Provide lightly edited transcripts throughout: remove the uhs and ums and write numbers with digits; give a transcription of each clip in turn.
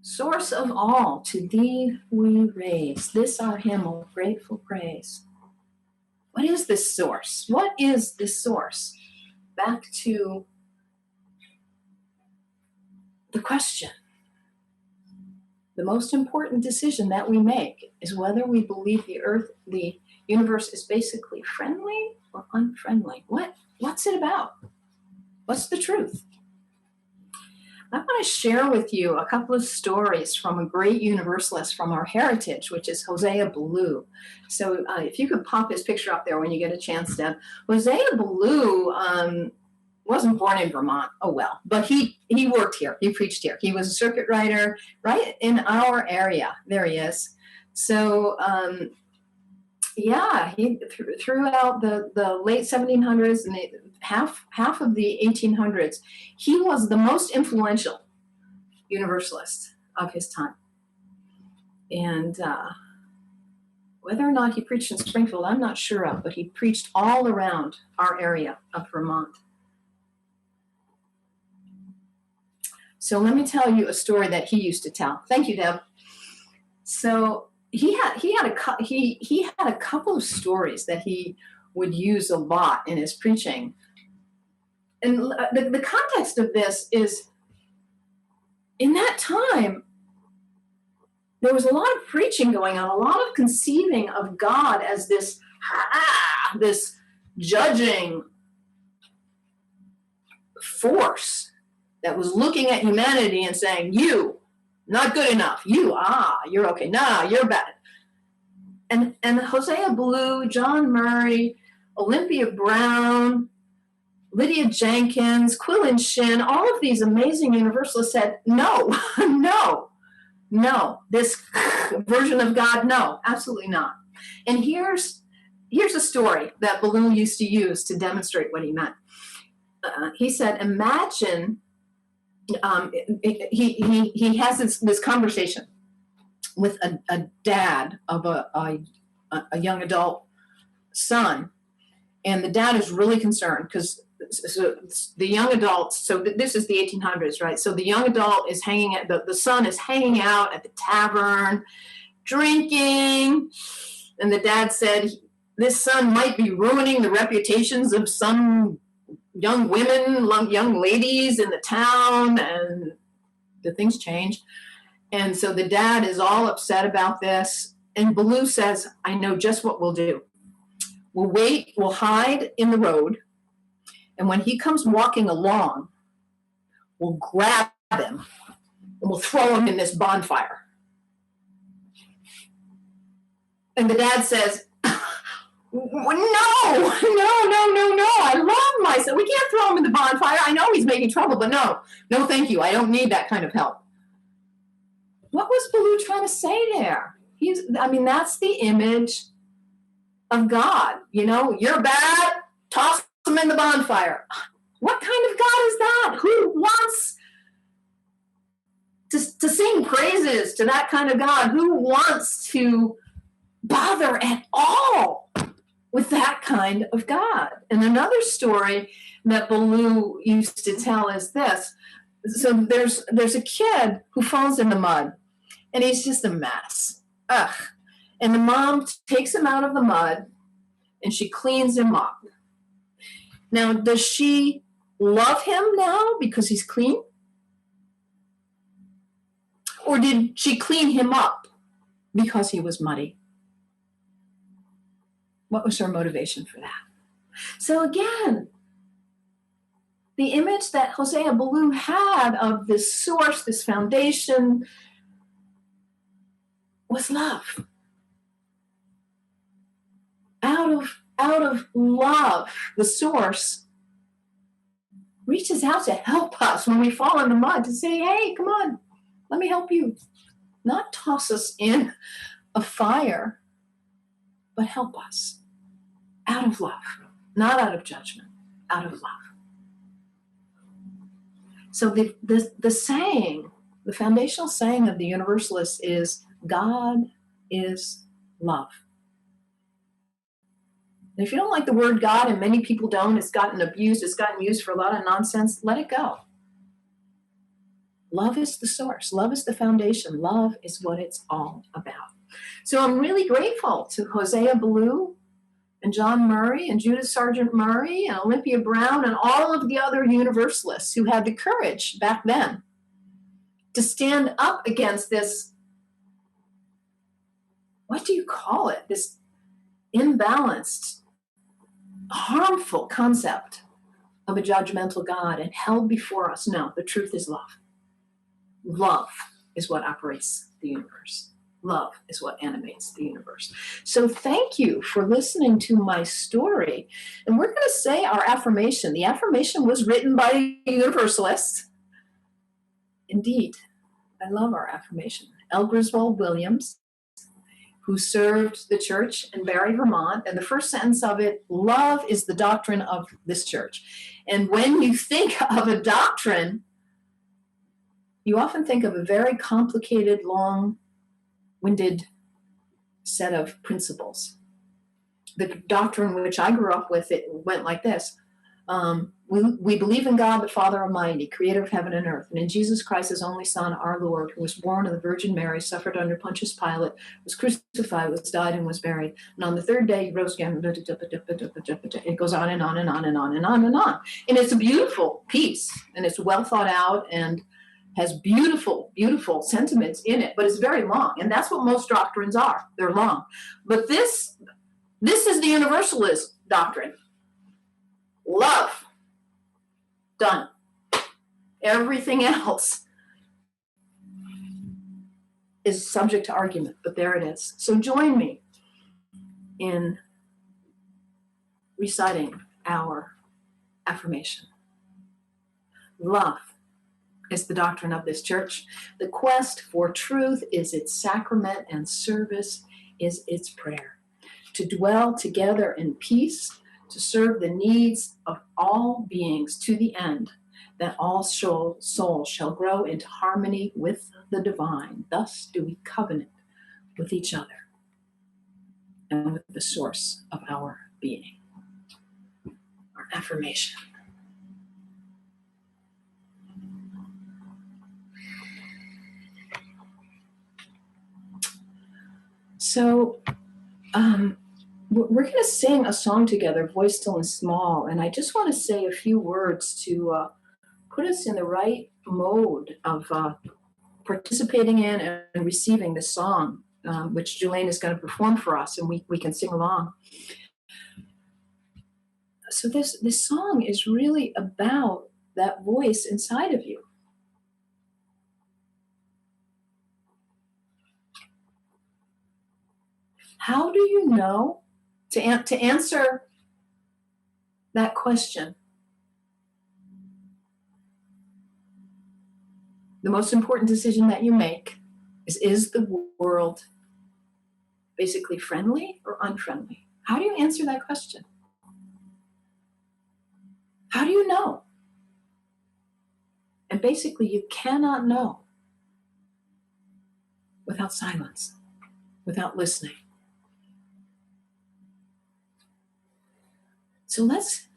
Source of all, to thee we raise this our hymn of grateful praise. What is this source? What is this source? Back to the question. The most important decision that we make is whether we believe the universe is basically friendly or unfriendly. What's it about? What's the truth? I want to share with you a couple of stories from a great universalist from our heritage, which is Hosea Ballou. So if you could pop his picture up there when you get a chance, Deb. Hosea Ballou wasn't born in Vermont. Oh, well, but he worked here. He preached here. He was a circuit rider right in our area. There he is. So he throughout the late 1700s and half of the 1800s, he was the most influential universalist of his time. And whether or not he preached in Springfield, I'm not sure of, but he preached all around our area of Vermont. So let me tell you a story that he used to tell. Thank you, Deb. So he had a couple of stories that he would use a lot in his preaching. And the context of this is, in that time, there was a lot of preaching going on, a lot of conceiving of God as this judging force that was looking at humanity and saying, you, not good enough. You, you're okay. Nah, you're bad. And Hosea Ballou, John Murray, Olympia Brown, Lydia Jenkins, Quillen Shin, all of these amazing universalists said, no, this version of God, no, absolutely not. And here's a story that Ballou used to use to demonstrate what he meant. He said, imagine, he has this conversation with a dad of a young adult son, and the dad is really concerned because the young adults, so this is the 1800s, right? So the young adult is the son is hanging out at the tavern, drinking, and the dad said, this son might be ruining the reputations of some young women, young ladies in the town, and the things change. And so the dad is all upset about this. And Ballou says, I know just what we'll do. We'll hide in the road. And when he comes walking along, we'll grab him and we'll throw him in this bonfire. And the dad says, no, I love my son. We can't throw him in the bonfire. I know he's making trouble, but no, thank you. I don't need that kind of help. What was Ballou trying to say there? That's the image of God. You're bad, toss him in the bonfire. What kind of God is that? Who wants to sing praises to that kind of God? Who wants to bother at all with that kind of God? And another story that Ballou used to tell is this. So there's a kid who falls in the mud, and he's just a mess. Ugh. And the mom takes him out of the mud, and she cleans him up. Now, does she love him now because he's clean? Or did she clean him up because he was muddy? What was her motivation for that? So again, the image that Hosea Ballou had of this source, this foundation, was love. Out of love, the source reaches out to help us when we fall in the mud, to say, hey, come on, let me help you. Not toss us in a fire, but help us out of love, not out of judgment, out of love. So the saying, the foundational saying of the Universalists is, God is love. And if you don't like the word God, and many people don't, it's gotten abused, it's gotten used for a lot of nonsense, let it go. Love is the source. Love is the foundation. Love is what it's all about. So I'm really grateful to Hosea Ballou and John Murray and Judith Sargent Murray and Olympia Brown and all of the other universalists who had the courage back then to stand up against this, what do you call it? This imbalanced, harmful concept of a judgmental God and held before us. No, the truth is love. Love is what operates the universe. Love is what animates the universe. So thank you for listening to my story. And we're going to say our affirmation. The affirmation was written by a universalist. Indeed, I love our affirmation. L. Griswold Williams, who served the church in Barre, Vermont. And the first sentence of it, love is the doctrine of this church. And when you think of a doctrine, you often think of a very complicated, long-winded set of principles. The doctrine which I grew up with, it went like this. We believe in God, the Father Almighty, creator of heaven and earth, and in Jesus Christ, his only Son, our Lord, who was born of the Virgin Mary, suffered under Pontius Pilate, was crucified, was died, and was buried. And on the third day, he rose again. It goes on and on and on and on and on and on. And it's a beautiful piece, and it's well thought out and has beautiful, beautiful sentiments in it, but it's very long. And that's what most doctrines are. They're long. But this is the Universalist doctrine. Love. Done. Everything else is subject to argument, but there it is. So join me in reciting our affirmation. Love is the doctrine of this church. The quest for truth is its sacrament, and service is its prayer. To dwell together in peace, to serve the needs of all beings to the end, that all souls shall grow into harmony with the divine. Thus do we covenant with each other and with the source of our being. Our affirmation. So we're going to sing a song together, Voice Still and Small, and I just want to say a few words to put us in the right mode of participating in and receiving this song, which Julaine is going to perform for us, and we can sing along. So this song is really about that voice inside of you. How do you know, to answer that question, the most important decision that you make is the world basically friendly or unfriendly? How do you answer that question? How do you know? And basically, you cannot know without silence, without listening. So let's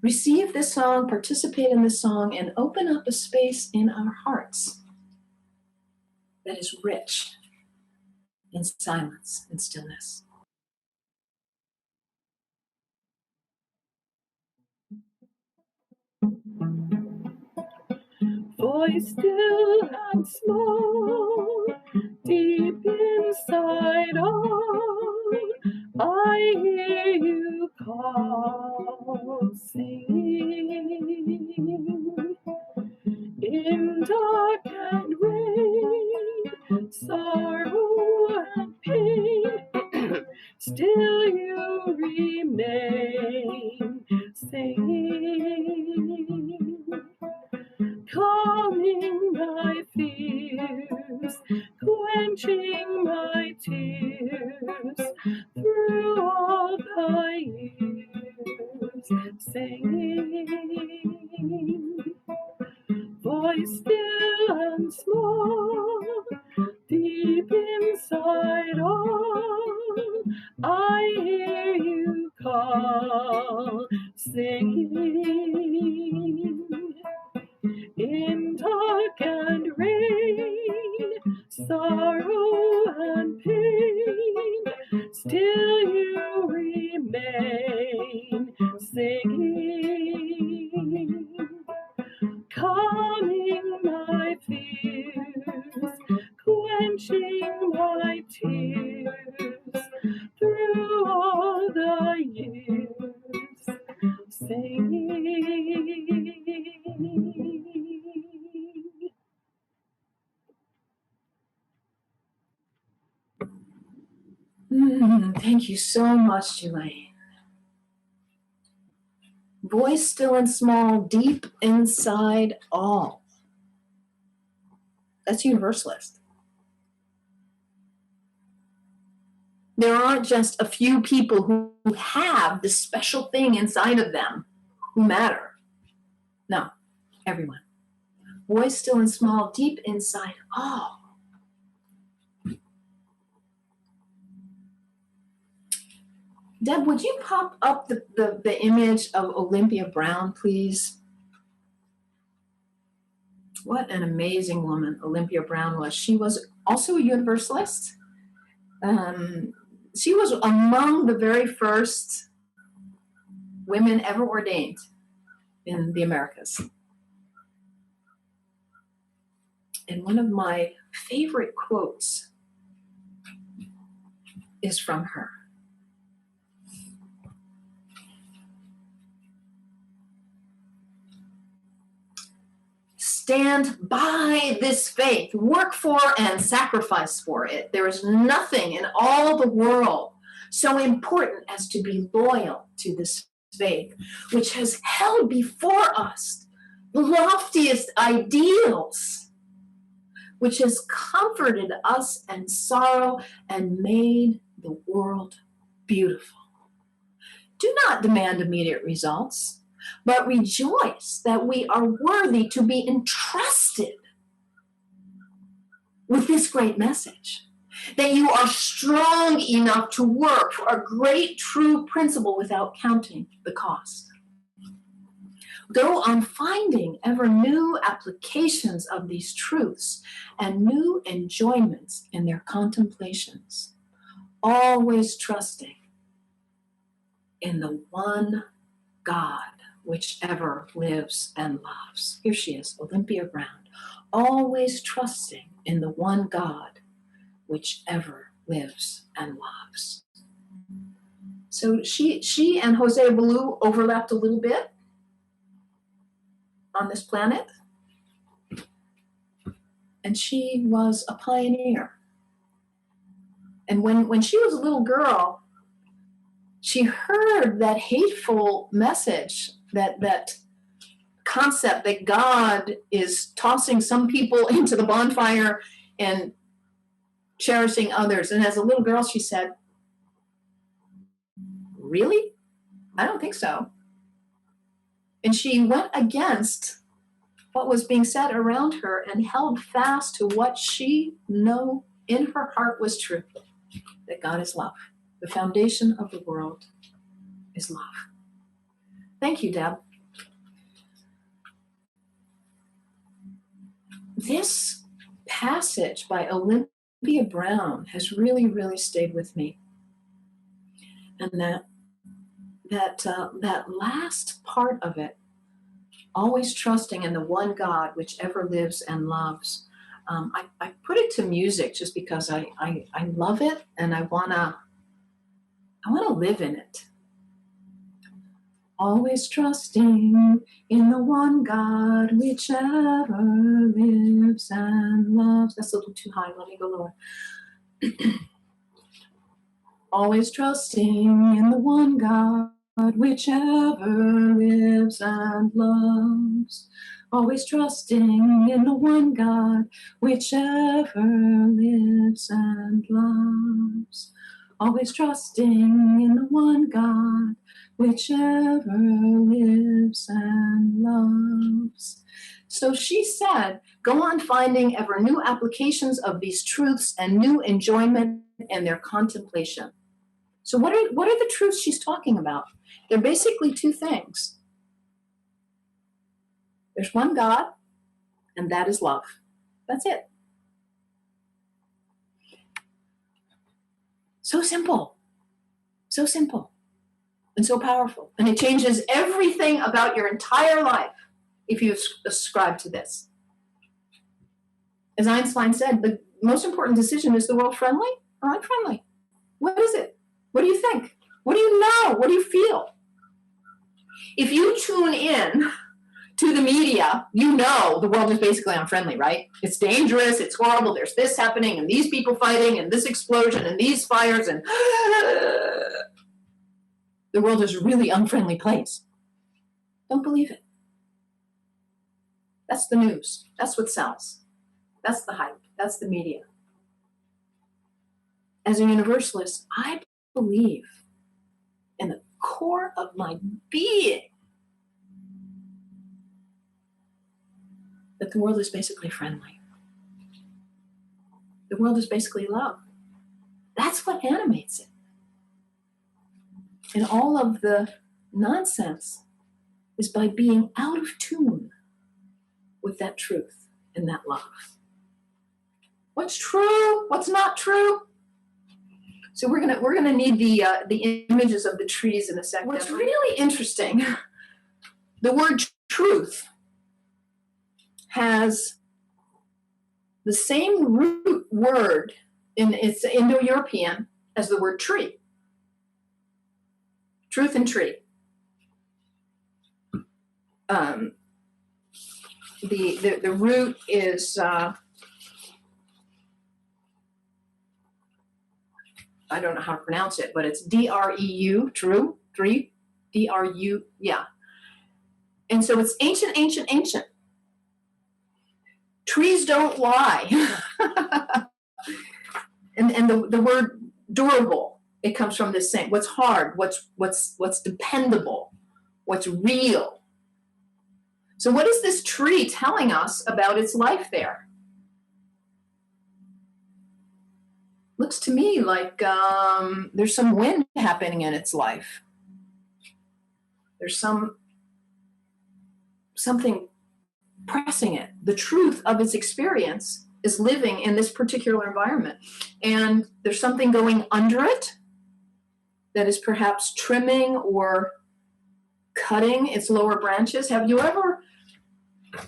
receive this song, participate in this song, and open up a space in our hearts that is rich in silence and stillness. Voice still and small, deep inside all, I hear you call, singing. In dark and rain, sorrow and pain, still you remain, singing. Calming my fears, quenching my tears, through all the years, singing. Voice still and small, deep inside all, I hear you call, singing. In dark and sorrow and pain, still you remain singing, calming my fears, quenching my tears through all the years, singing. Thank you so much, Elaine. Voice still and small, deep inside all. That's Universalist. There aren't just a few people who have this special thing inside of them who matter. No, everyone. Voice still and small, deep inside all. Deb, would you pop up the image of Olympia Brown, please? What an amazing woman Olympia Brown was. She was also a Universalist. She was among the very first women ever ordained in the Americas. And one of my favorite quotes is from her. Stand by this faith, work for and sacrifice for it. There is nothing in all the world so important as to be loyal to this faith, which has held before us the loftiest ideals, which has comforted us in sorrow and made the world beautiful. Do not demand immediate results, but rejoice that we are worthy to be entrusted with this great message, that you are strong enough to work for a great true principle without counting the cost. Go on finding ever new applications of these truths and new enjoyments in their contemplations, always trusting in the one God which ever lives and loves. Here she is, Olympia Brown, always trusting in the one God which ever lives and loves. So she and Jose Ballou overlapped a little bit on this planet, and she was a pioneer. And when she was a little girl, she heard that hateful message, that concept that God is tossing some people into the bonfire and cherishing others. And as a little girl, she said, "Really? I don't think so." And she went against what was being said around her and held fast to what she knew in her heart was true, that God is love. The foundation of the world is love. Thank you, Deb. This passage by Olympia Brown has really, really stayed with me. And that last part of it, always trusting in the one God which ever lives and loves. I put it to music just because I love it and I wanna live in it. Always trusting in the one God which ever lives and loves. That's a little too high. Let me go lower. Always trusting in the one God which ever lives and loves. Always trusting in the one God which ever lives and loves. Always trusting in the one God which ever lives and loves. So she said, go on finding ever new applications of these truths and new enjoyment in their contemplation. So what are the truths she's talking about? They're basically two things. There's one God, and that is love. That's it. So simple, and so powerful. And it changes everything about your entire life if you ascribe to this. As Einstein said, the most important decision is the world friendly or unfriendly? What is it? What do you think? What do you know? What do you feel? If you tune in to the media, you know the world is basically unfriendly, right? It's dangerous, it's horrible, there's this happening, and these people fighting, and this explosion, and these fires, and the world is a really unfriendly place. Don't believe it. That's the news. That's what sells. That's the hype. That's the media. As a universalist, I believe in the core of my being that the world is basically friendly. The world is basically love. That's what animates it. And all of the nonsense is by being out of tune with that truth and that love. What's true? What's not true? So we're gonna need the images of the trees in a second. What's really interesting, the word truth has the same root word it's Indo-European as the word tree. Truth and tree. The root is I don't know how to pronounce it, but it's D-R-E-U, true, tree, D-R-U, yeah. And so it's ancient. Trees don't lie. and the word durable, it comes from this same, what's hard, what's dependable, what's real. So what is this tree telling us about its life there? Looks to me like there's some wind happening in its life. There's something pressing it. The truth of its experience is living in this particular environment. And there's something going under it that is perhaps trimming or cutting its lower branches. Have you ever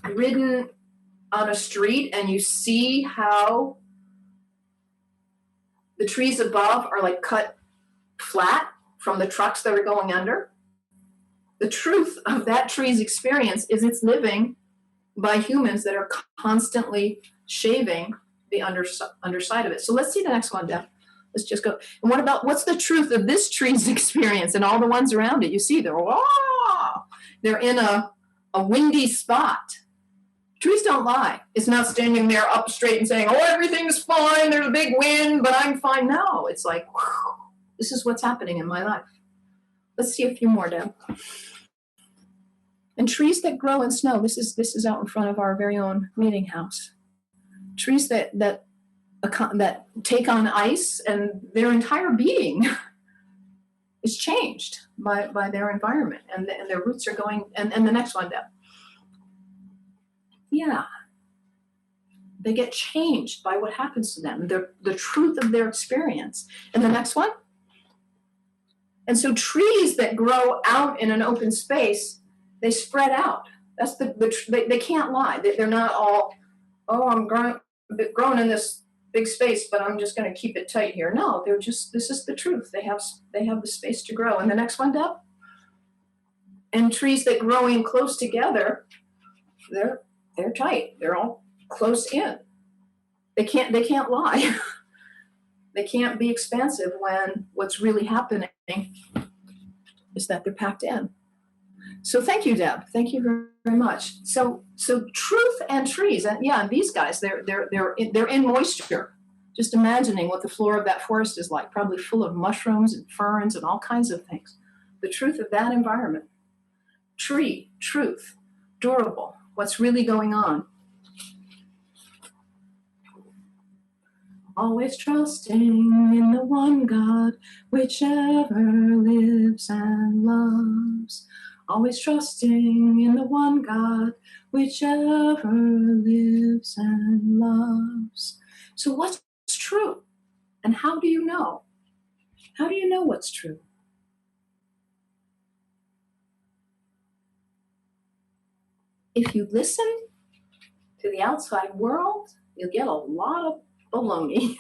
ridden on a street and you see how the trees above are like cut flat from the trucks that are going under? The truth of that tree's experience is it's living by humans that are constantly shaving the underside of it. So let's see the next one, Deb. Let's just go. And what's the truth of this tree's experience and all the ones around it? You see, they're in a windy spot. Trees don't lie. It's not standing there up straight and saying, oh, everything's fine, there's a big wind, but I'm fine. No, it's like, whew, this is what's happening in my life. Let's see a few more, Deb. And trees that grow in snow, this is out in front of our very own meeting house. Trees that take on ice and their entire being is changed by their environment, and their roots are going, and the next one, Deb. Yeah, they get changed by what happens to them, the truth of their experience. And the next one. And so trees that grow out in an open space, they spread out. That's they can't lie. They're not all, oh, I'm growing in this big space, but I'm just going to keep it tight here. No, they're just, this is the truth. They have the space to grow. And the next one, Deb. And trees that grow in close together, they're tight. They're all close in. They can't lie. They can't be expansive when what's really happening is that they're packed in. So thank you, Deb. Thank you very, very much. So truth and trees, and yeah, and these guys, they're in moisture. Just imagining what the floor of that forest is like, probably full of mushrooms and ferns and all kinds of things. The truth of that environment. Tree, truth, durable. What's really going on? Always trusting in the one God, whichever lives and loves. Always trusting in the one God, whichever lives and loves. So what's true? And how do you know? How do you know what's true? If you listen to the outside world, you'll get a lot of baloney.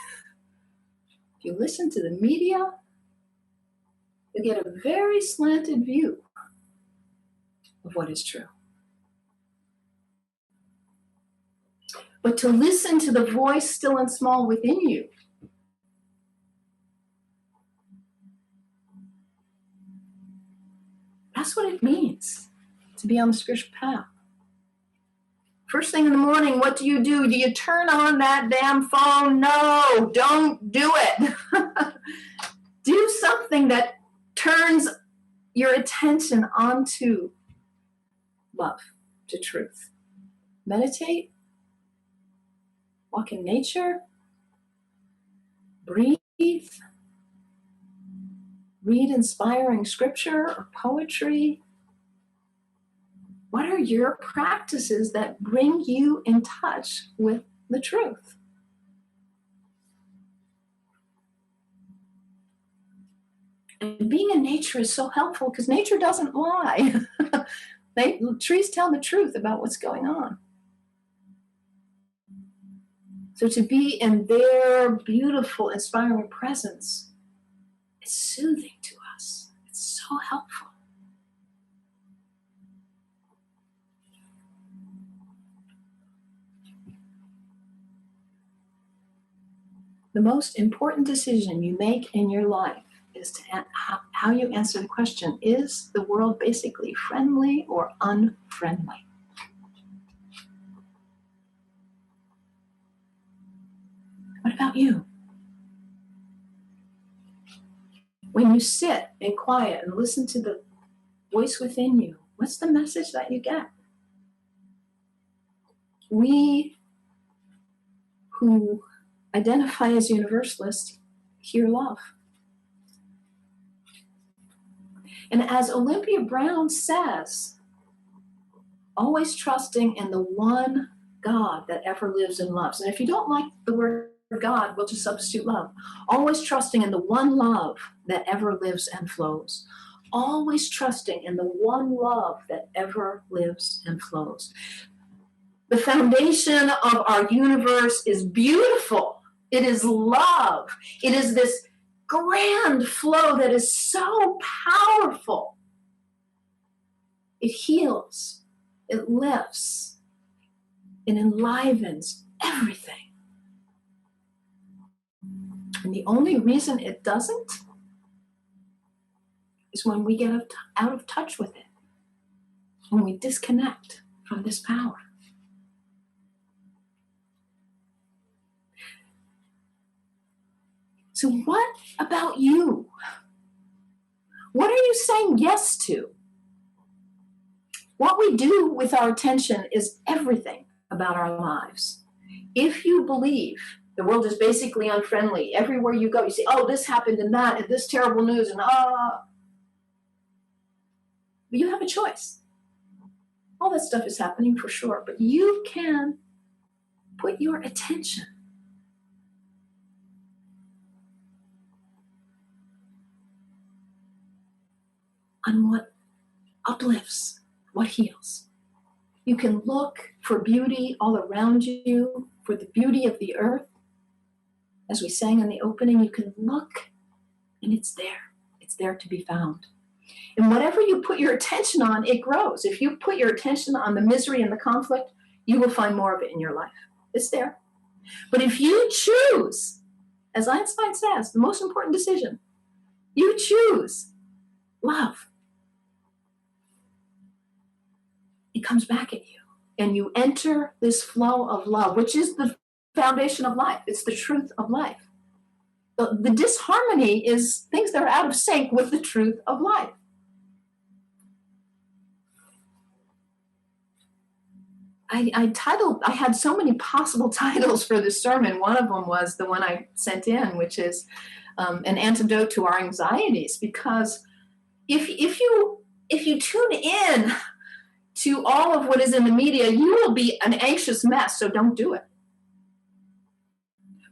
If you listen to the media, you'll get a very slanted view of what is true. But to listen to the voice still and small within you, that's what it means to be on the spiritual path. First thing in the morning, what do? Do you turn on that damn phone? No, don't do it. Do something that turns your attention onto love, to truth. Meditate, walk in nature, breathe, read inspiring scripture or poetry. What are your practices that bring you in touch with the truth? And being in nature is so helpful because nature doesn't lie. Trees tell the truth about what's going on. So to be in their beautiful, inspiring presence is soothing to us. It's so helpful. The most important decision you make in your life is to how you answer the question, is the world basically friendly or unfriendly? What about you? When you sit in quiet and listen to the voice within you, what's the message that you get? We who identify as universalists hear love. And as Olympia Brown says, always trusting in the one God that ever lives and loves. And if you don't like the word God, we'll just substitute love. Always trusting in the one love that ever lives and flows. Always trusting in the one love that ever lives and flows. The foundation of our universe is beautiful. It is love. It is this grand flow that is so powerful. It heals, it lifts, it enlivens everything. And the only reason it doesn't is when we get out of touch with it, when we disconnect from this power. So what about you? What are you saying yes to? What we do with our attention is everything about our lives. If you believe the world is basically unfriendly, everywhere you go, you say, oh, this happened and that, and this terrible news, and but you have a choice. All that stuff is happening for sure, but you can put your attention on what uplifts, what heals. You can look for beauty all around you, for the beauty of the earth. As we sang in the opening, you can look and it's there. It's there to be found. And whatever you put your attention on, it grows. If you put your attention on the misery and the conflict, you will find more of it in your life. It's there. But if you choose, as Einstein says, the most important decision, you choose love. It comes back at you. And you enter this flow of love, which is the foundation of life. It's the truth of life. The disharmony is things that are out of sync with the truth of life. I had so many possible titles for this sermon. One of them was the one I sent in, which is an antidote to our anxieties. Because if you tune in to all of what is in the media, you will be an anxious mess, so don't do it.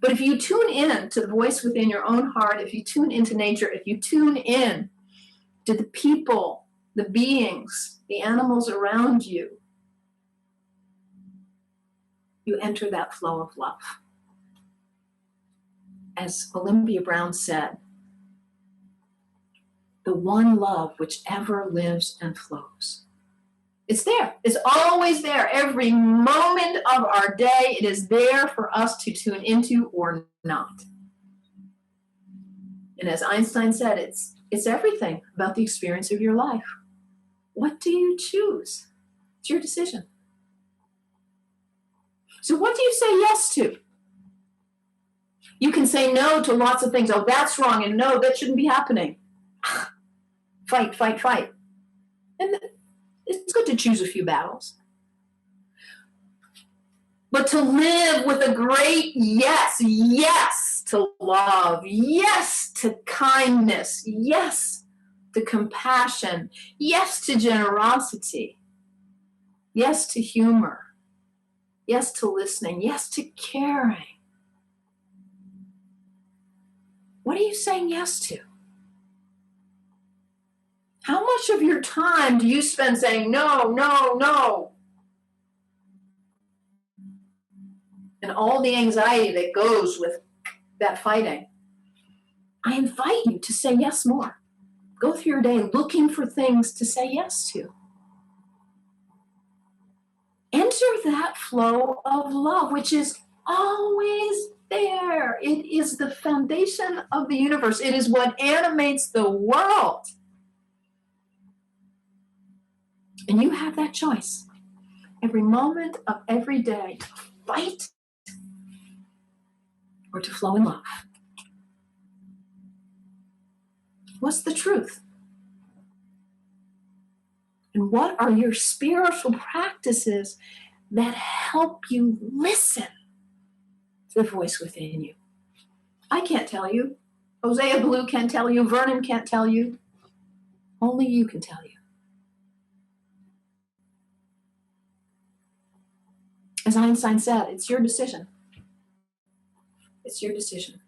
But if you tune in to the voice within your own heart, if you tune into nature, if you tune in to the people, the beings, the animals around you, you enter that flow of love. As Olympia Brown said, the one love which ever lives and flows. It's there. It's always there. Every moment of our day, it is there for us to tune into or not. And as Einstein said, it's everything about the experience of your life. What do you choose? It's your decision. So what do you say yes to? You can say no to lots of things. Oh, that's wrong, and no, that shouldn't be happening. Fight, fight, fight. And it's good to choose a few battles. But to live with a great yes, yes to love, yes to kindness, yes to compassion, yes to generosity, yes to humor, yes to listening, yes to caring. What are you saying yes to? How much of your time do you spend saying no, no, no? And all the anxiety that goes with that fighting. I invite you to say yes more. Go through your day looking for things to say yes to. Enter that flow of love, which is always there. It is the foundation of the universe. It is what animates the world. And you have that choice every moment of every day to fight or to flow in love. What's the truth? And what are your spiritual practices that help you listen to the voice within you? I can't tell you. Hosea Blue can't tell you. Vernon can't tell you. Only you can tell you. As Einstein said, it's your decision. It's your decision.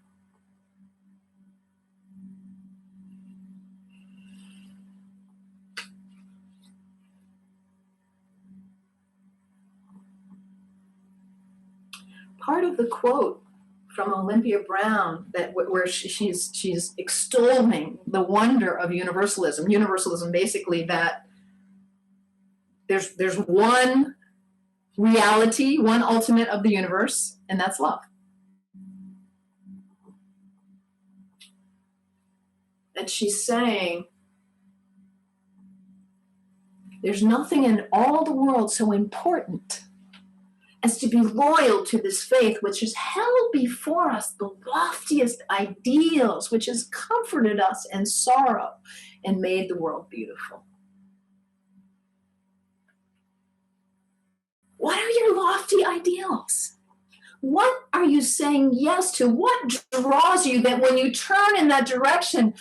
Part of the quote from Olympia Brown that where she's extolling the wonder of universalism. Universalism, basically, that there's one reality, one ultimate of the universe, and that's love. And she's saying, there's nothing in all the world so important as to be loyal to this faith, which has held before us the loftiest ideals, which has comforted us in sorrow and made the world beautiful. What are your lofty ideals? What are you saying yes to? What draws you that when you turn in that direction,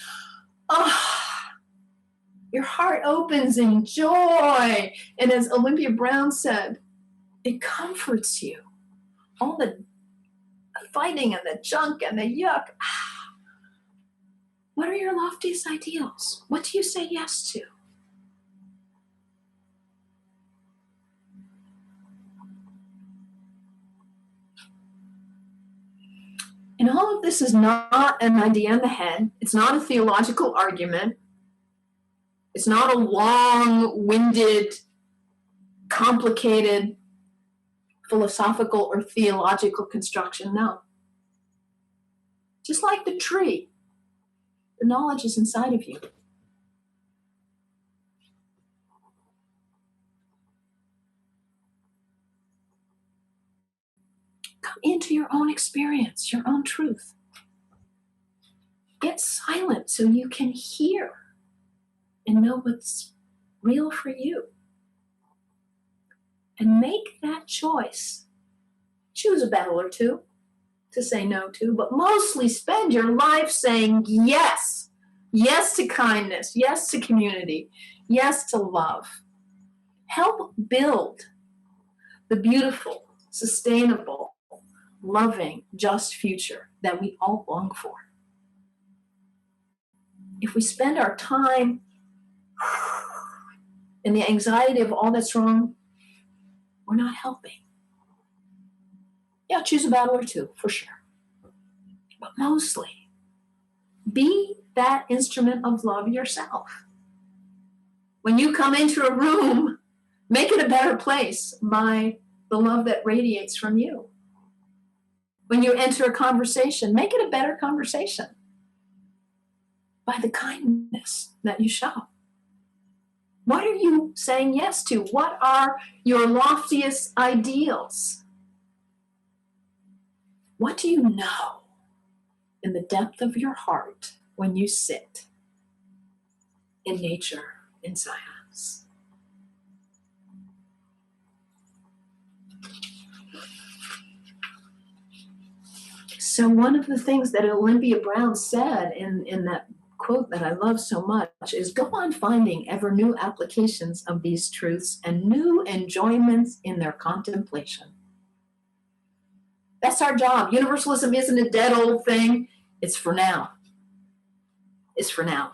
your heart opens in joy? And as Olympia Brown said, it comforts you. All the fighting and the junk and the yuck. What are your loftiest ideals? What do you say yes to? And all of this is not an idea in the head. It's not a theological argument. It's not a long-winded, complicated philosophical or theological construction. No. Just like the tree, the knowledge is inside of you. Come into your own experience, your own truth. Get silent so you can hear and know what's real for you. And make that choice. Choose a battle or two to say no to, but mostly spend your life saying yes. Yes to kindness. Yes to community. Yes to love. Help build the beautiful, sustainable, loving, just future that we all long for. If we spend our time in the anxiety of all that's wrong, we're not helping. Yeah, choose a battle or two, for sure. But mostly, be that instrument of love yourself. When you come into a room, make it a better place by the love that radiates from you. When you enter a conversation, make it a better conversation by the kindness that you show. What are you saying yes to? What are your loftiest ideals? What do you know in the depth of your heart when you sit in nature, in silence? So one of the things that Olympia Brown said in that quote that I love so much is, go on finding ever new applications of these truths and new enjoyments in their contemplation. That's our job. Universalism isn't a dead old thing. It's for now. It's for now.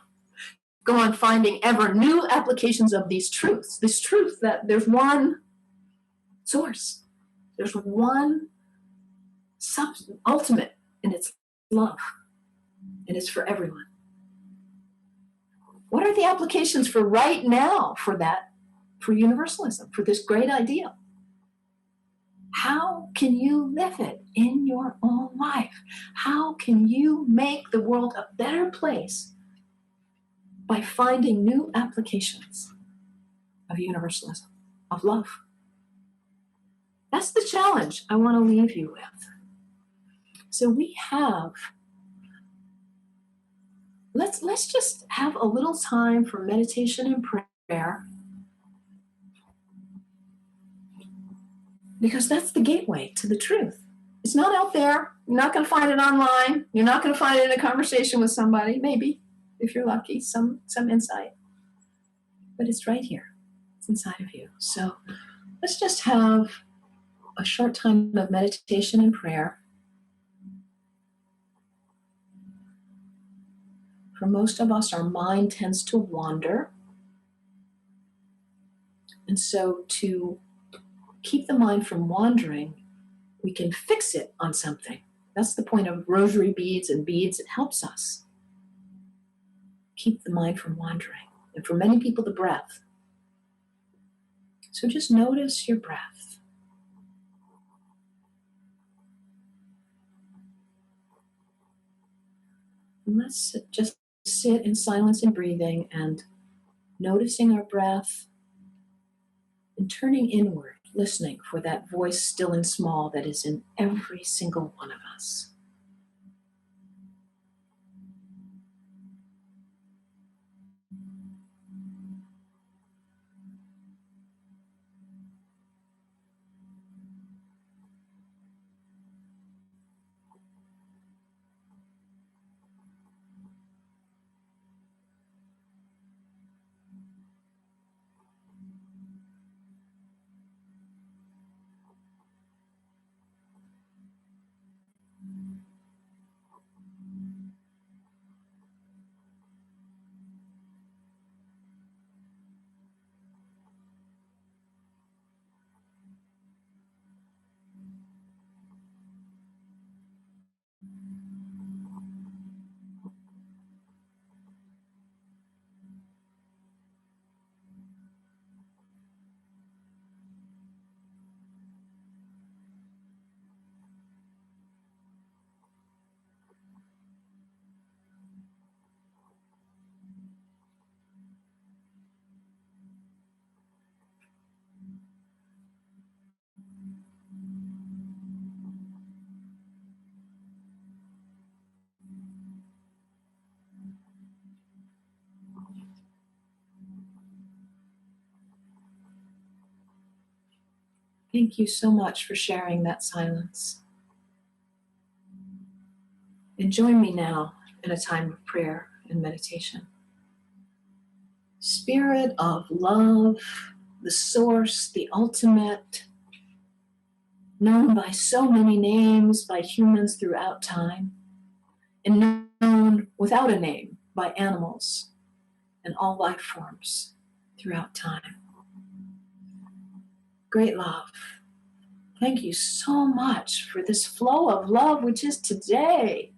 Go on finding ever new applications of these truths. This truth that there's one source. There's one ultimate in its love. And it's for everyone. What are the applications for right now for that, for universalism, for this great ideal? How can you live it in your own life? How can you make the world a better place by finding new applications of universalism, of love? That's the challenge I want to leave you with. So we have, let's just have a little time for meditation and prayer, because that's the gateway to the truth. It's not out there. You're not going to find it online. You're not going to find it in a conversation with somebody, maybe, if you're lucky, some insight. But it's right here. It's inside of you. So let's just have a short time of meditation and prayer. For most of us, our mind tends to wander. And so to keep the mind from wandering, we can fix it on something. That's the point of rosary beads and beads. It helps us keep the mind from wandering. And for many people, the breath. So just notice your breath. And let's just sit in silence and breathing and noticing our breath and turning inward, listening for that voice still and small that is in every single one of us. Thank you so much for sharing that silence. And join me now in a time of prayer and meditation. Spirit of love, the source, the ultimate, known by so many names by humans throughout time, and known without a name by animals and all life forms throughout time. Great love. Thank you so much for this flow of love, which is today.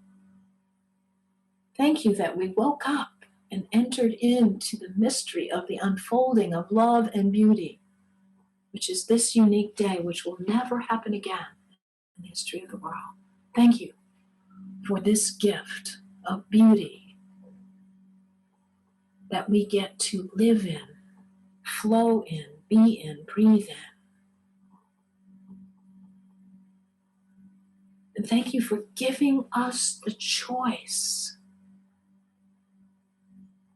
Thank you that we woke up and entered into the mystery of the unfolding of love and beauty, which is this unique day, which will never happen again in the history of the world. Thank you for this gift of beauty that we get to live in, flow in, be in, breathe in. And thank you for giving us the choice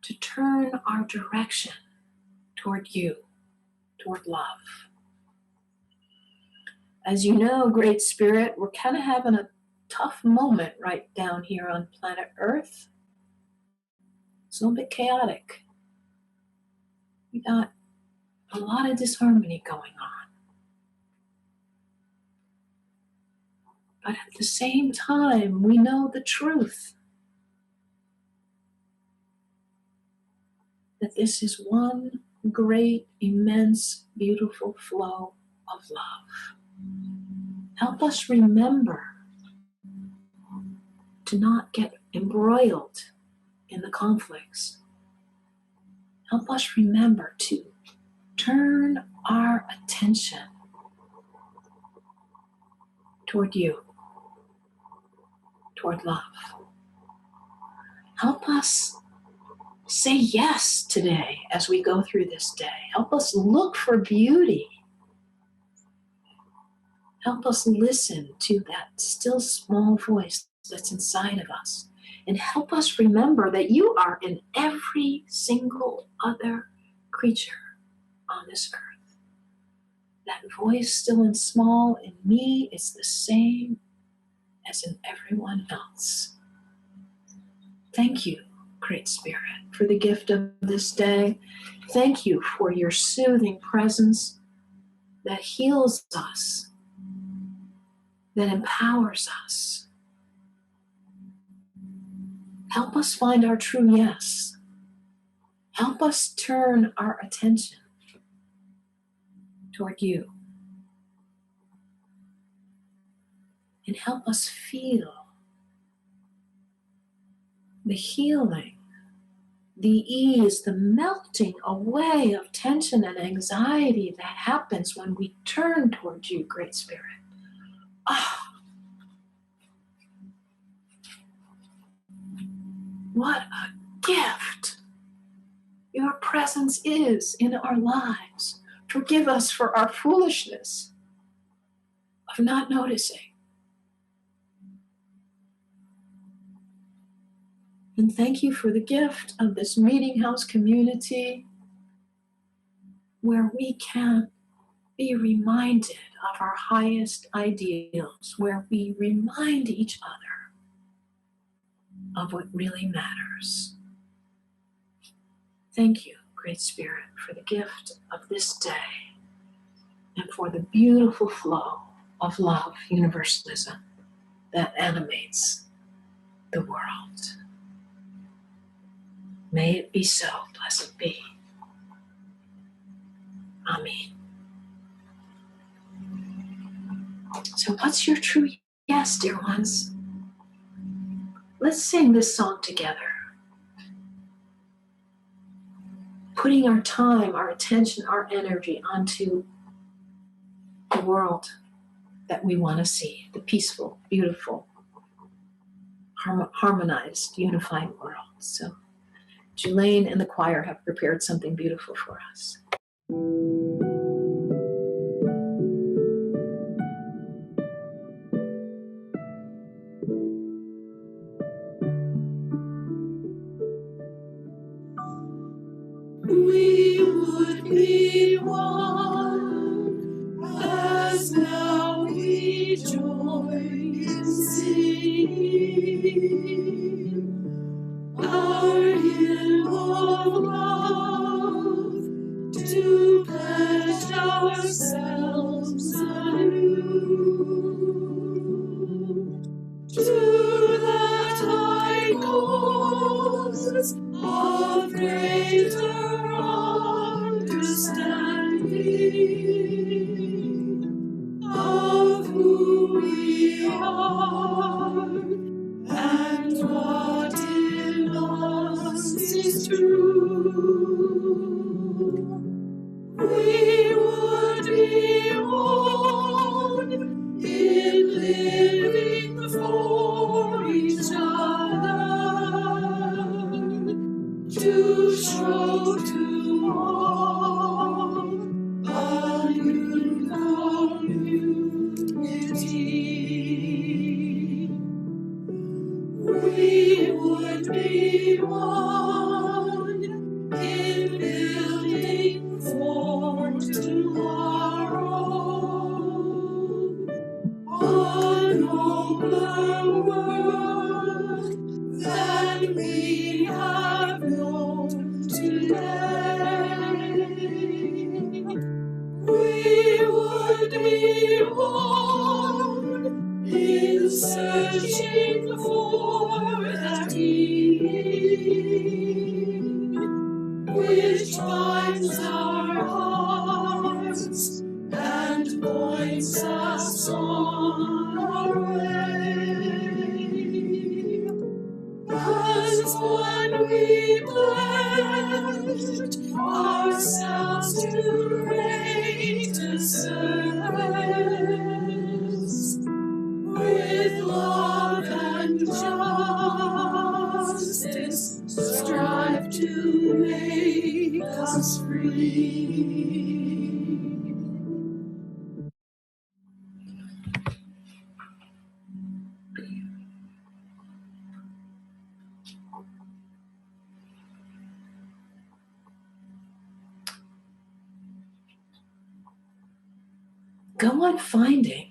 to turn our direction toward you, toward love. As you know, Great Spirit, we're kind of having a tough moment right down here on planet Earth. It's a little bit chaotic. We got a lot of disharmony going on. But at the same time, we know the truth that this is one great, immense, beautiful flow of love. Help us remember to not get embroiled in the conflicts. Help us remember to turn our attention toward you, toward love. Help us say yes today as we go through this day. Help us look for beauty. Help us listen to that still small voice that's inside of us. And help us remember that you are in every single other creature on this earth. That voice, still and small, in me is the same as in everyone else. Thank you, Great Spirit, for the gift of this day. Thank you for your soothing presence that heals us, that empowers us. Help us find our true yes. Help us turn our attention toward you. And help us feel the healing, the ease, the melting away of tension and anxiety that happens when we turn toward you, Great Spirit. Ah, what a gift your presence is in our lives. Forgive us for our foolishness of not noticing. And thank you for the gift of this meeting house community where we can be reminded of our highest ideals, where we remind each other of what really matters. Thank you, Great Spirit, for the gift of this day and for the beautiful flow of love, universalism, that animates the world. May it be so, blessed be. Amen. So what's your true yes, dear ones? Let's sing this song together. Putting our time, our attention, our energy onto the world that we want to see, the peaceful, beautiful, harmonized, unified world. So Julaine and the choir have prepared something beautiful for us. We would be one, as now we join in singing our hymn of love, to pledge ourselves anew. heart, and what in us is true. We would be one in living for each other, to show to all a new community. We would be one in building for tomorrow a nobler world than we have known today. We would be one in searching for that healing which finds our hearts and points us on our way. 'Cause when we pledged ourselves to greatest service, with love and justice, strive to make us free. Go on finding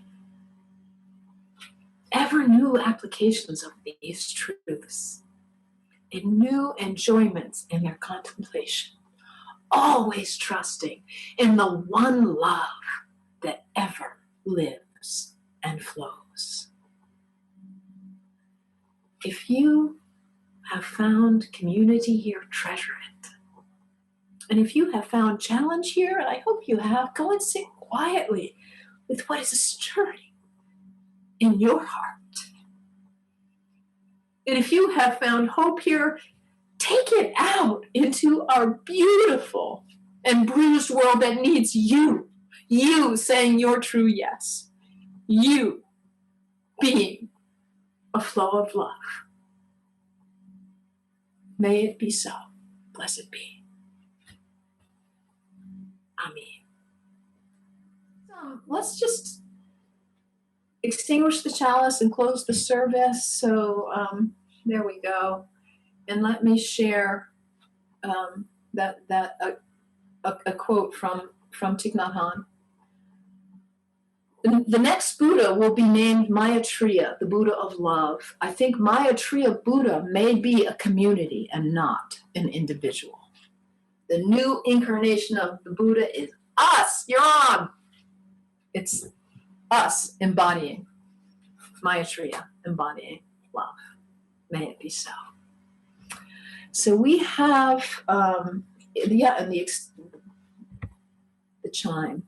ever new applications of these truths and new enjoyments in their contemplation, always trusting in the one love that ever lives and flows. If you have found community here, treasure it. And if you have found challenge here, and I hope you have, go and sit quietly with what is stirring in your heart. And if you have found hope here, take it out into our beautiful and bruised world that needs you. You saying your true yes. You being a flow of love. May it be so. Blessed be. Amen. Let's just extinguish the chalice and close the service. So there we go. And let me share a quote from Thich Nhat Hanh. The next Buddha will be named Maitreya, the Buddha of love. I think Maitreya Buddha may be a community and not an individual. The new incarnation of the Buddha is us. You're on. It's us embodying Maitreya, embodying love. May it be so. So we have, and the chime.